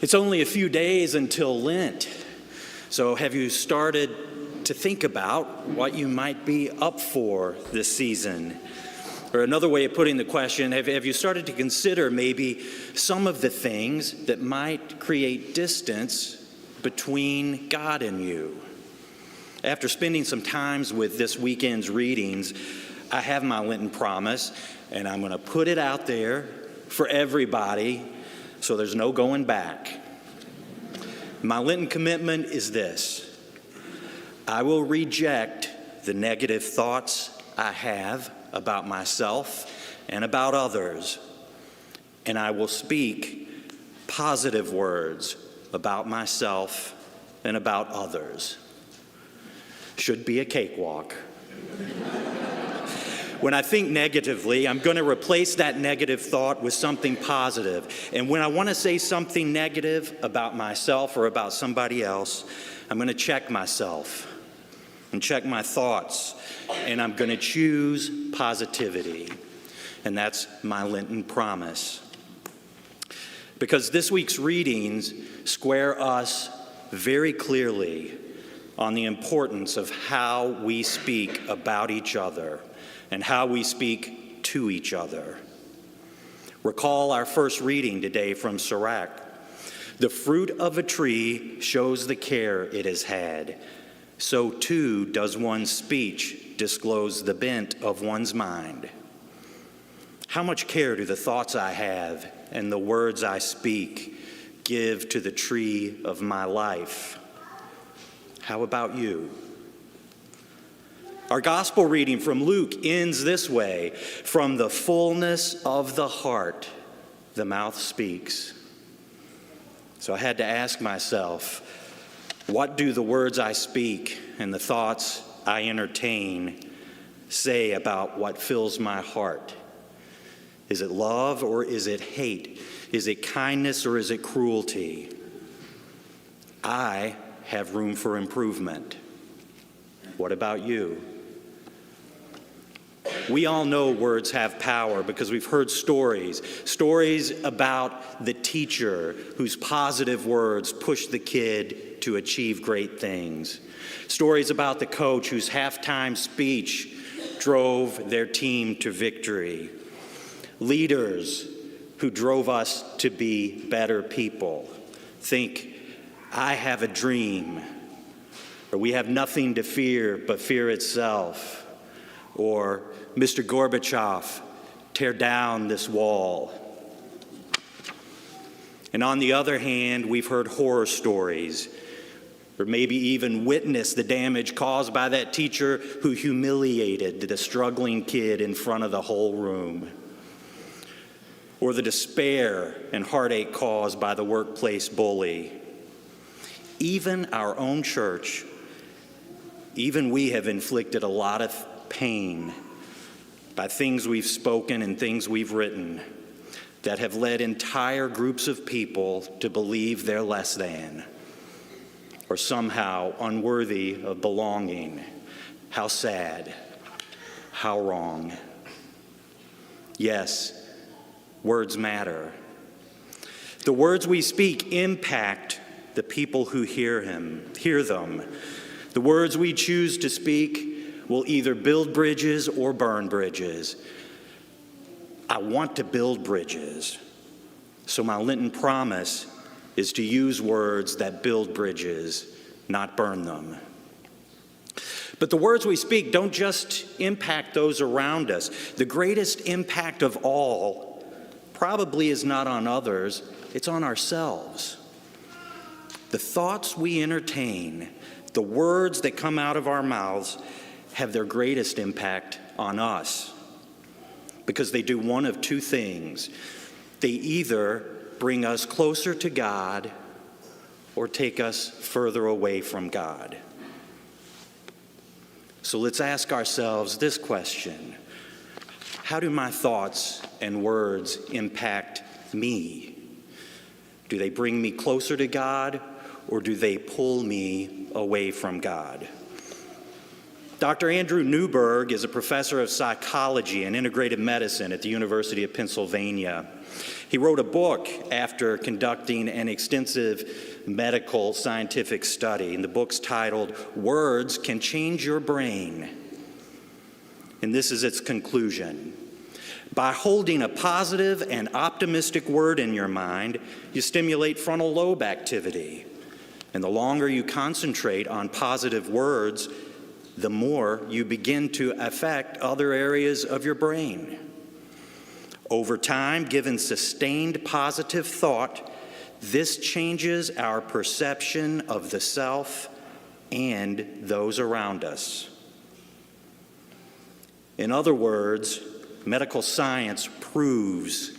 It's only a few days until Lent, so have you started to think about what you might be up for this season? Or another way of putting the question, have you started to consider maybe some of the things that might create distance between God and you? After spending some times with this weekend's readings, I have my Lenten promise, and I'm going to put it out there for everybody so there's no going back. My Lenten commitment is this: I will reject the negative thoughts I have about myself and about others, and I will speak positive words about myself and about others. Should be a cakewalk. When I think negatively, I'm going to replace that negative thought with something positive. And when I want to say something negative about myself or about somebody else, I'm going to check myself and check my thoughts, and I'm going to choose positivity. And that's my Lenten promise. Because this week's readings square us very clearly on the importance of how we speak about each other and how we speak to each other. Recall our first reading today from Sirach. The fruit of a tree shows the care it has had. So too does one's speech disclose the bent of one's mind. How much care do the thoughts I have and the words I speak give to the tree of my life? How about you? Our gospel reading from Luke ends this way: from the fullness of the heart, the mouth speaks. So I had to ask myself, what do the words I speak and the thoughts I entertain say about what fills my heart? Is it love or is it hate? Is it kindness or is it cruelty? I have room for improvement. What about you? We all know words have power because we've heard stories about the teacher whose positive words pushed the kid to achieve great things. Stories about the coach whose halftime speech drove their team to victory. Leaders who drove us to be better people. Think, I have a dream, or we have nothing to fear but fear itself. Or, Mr. Gorbachev, tear down this wall. And on the other hand, we've heard horror stories, or maybe even witnessed the damage caused by that teacher who humiliated the struggling kid in front of the whole room. Or the despair and heartache caused by the workplace bully. Even our own church, even we have inflicted a lot of pain by things we've spoken and things we've written that have led entire groups of people to believe they're less than or somehow unworthy of belonging. How sad, how wrong. Yes, words matter. The words we speak impact the people who hear them. The words we choose to speak will either build bridges or burn bridges. I want to build bridges. So my Lenten promise is to use words that build bridges, not burn them. But the words we speak don't just impact those around us. The greatest impact of all probably is not on others, it's on ourselves. The thoughts we entertain, the words that come out of our mouths, have their greatest impact on us because they do one of two things. They either bring us closer to God or take us further away from God. So let's ask ourselves this question: how do my thoughts and words impact me? Do they bring me closer to God or do they pull me away from God? Dr. Andrew Newberg is a professor of psychology and integrative medicine at the University of Pennsylvania. He wrote a book after conducting an extensive medical scientific study, and the book's titled, "Words Can Change Your Brain." And this is its conclusion. By holding a positive and optimistic word in your mind, you stimulate frontal lobe activity. And the longer you concentrate on positive words, the more you begin to affect other areas of your brain. Over time, given sustained positive thought, this changes our perception of the self and those around us. In other words, medical science proves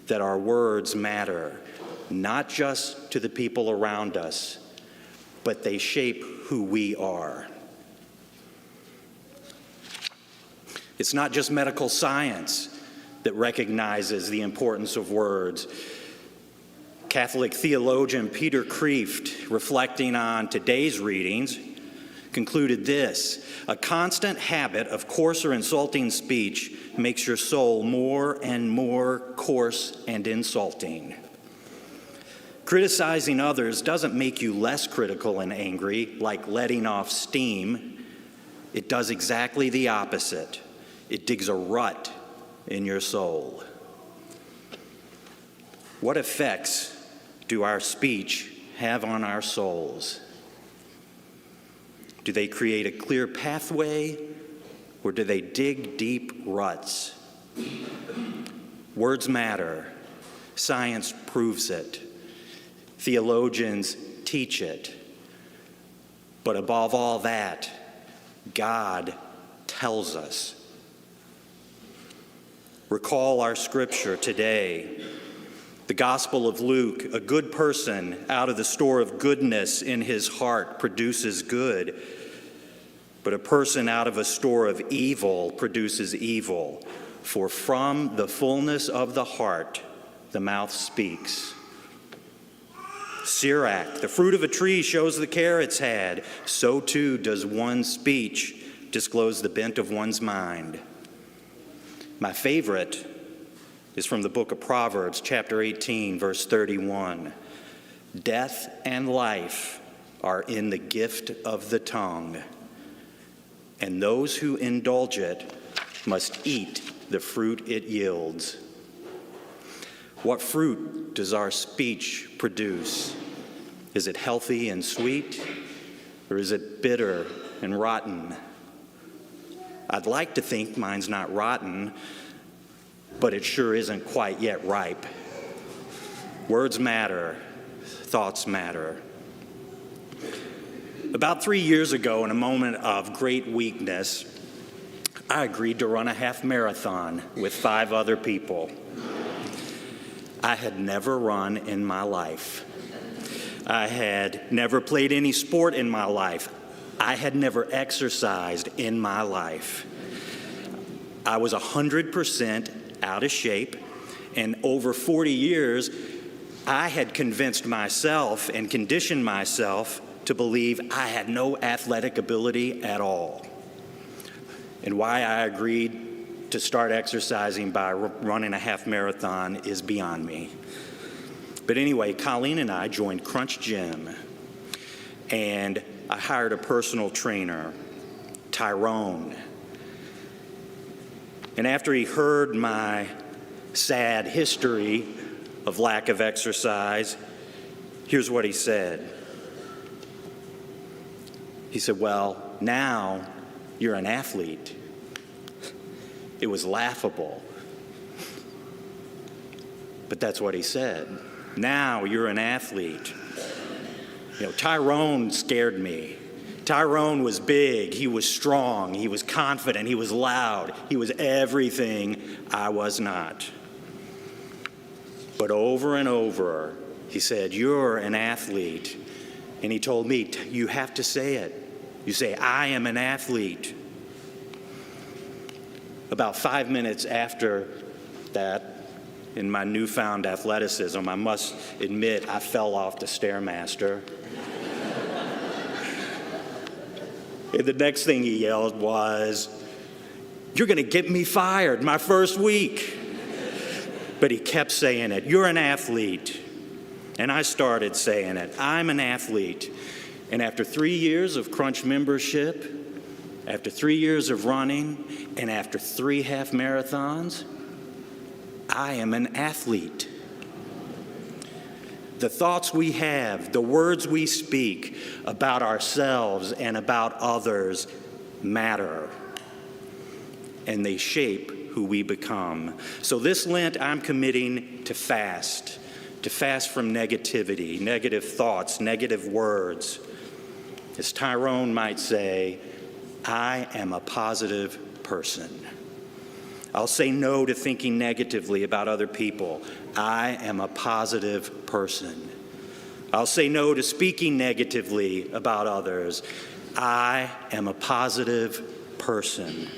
that our words matter, not just to the people around us, but they shape who we are. It's not just medical science that recognizes the importance of words. Catholic theologian Peter Kreeft, reflecting on today's readings, concluded this: a constant habit of coarse or insulting speech makes your soul more and more coarse and insulting. Criticizing others doesn't make you less critical and angry, like letting off steam. It does exactly the opposite. It digs a rut in your soul. What effects do our speech have on our souls? Do they create a clear pathway, or do they dig deep ruts? Words matter. Science proves it. Theologians teach it. But above all that, God tells us. Recall our scripture today. The Gospel of Luke: a good person out of the store of goodness in his heart produces good, but a person out of a store of evil produces evil. For from the fullness of the heart, the mouth speaks. Sirach: the fruit of a tree shows the care it's had. So too does one's speech disclose the bent of one's mind. My favorite is from the book of Proverbs, chapter 18, verse 31. Death and life are in the gift of the tongue, and those who indulge it must eat the fruit it yields. What fruit does our speech produce? Is it healthy and sweet, or is it bitter and rotten? I'd like to think mine's not rotten, but it sure isn't quite yet ripe. Words matter. Thoughts matter. About 3 years ago, in a moment of great weakness, I agreed to run a half marathon with 5 other people. I had never run in my life. I had never played any sport in my life. I had never exercised in my life. I was 100% out of shape, and over 40 years, I had convinced myself and conditioned myself to believe I had no athletic ability at all. And why I agreed to start exercising by running a half marathon is beyond me. But anyway, Colleen and I joined Crunch Gym, and I hired a personal trainer, Tyrone. And after he heard my sad history of lack of exercise, here's what he said. He said, "Well, now you're an athlete." It was laughable, but that's what he said. Now you're an athlete. You know, Tyrone scared me. Tyrone was big, he was strong, he was confident, he was loud, he was everything I was not. But over and over, he said, "You're an athlete." And he told me, "You have to say it. You say, 'I am an athlete.'" About 5 minutes after that, in my newfound athleticism, I must admit I fell off the Stairmaster. And the next thing he yelled was, "You're going to get me fired my first week." But he kept saying it. You're an athlete. And I started saying it. I'm an athlete. And after 3 years of Crunch membership, after 3 years of running, and after 3 half marathons, I am an athlete. The thoughts we have, the words we speak about ourselves and about others matter, and they shape who we become. So this Lent, I'm committing to fast from negativity, negative thoughts, negative words. As Tyrone might say, I am a positive person. I'll say no to thinking negatively about other people. I am a positive person. I'll say no to speaking negatively about others. I am a positive person.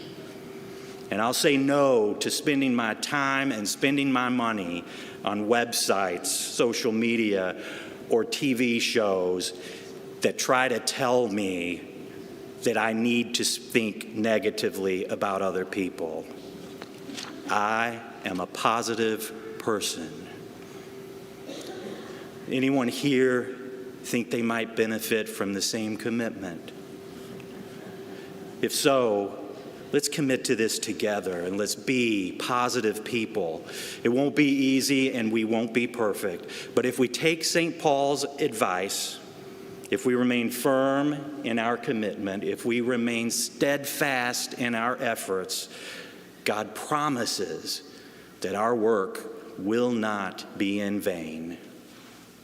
And I'll say no to spending my time and spending my money on websites, social media, or TV shows that try to tell me that I need to think negatively about other people. I am a positive person. Anyone here think they might benefit from the same commitment? If so, let's commit to this together and let's be positive people. It won't be easy and we won't be perfect, but if we take St. Paul's advice, if we remain firm in our commitment, if we remain steadfast in our efforts, God promises that our work will not be in vain.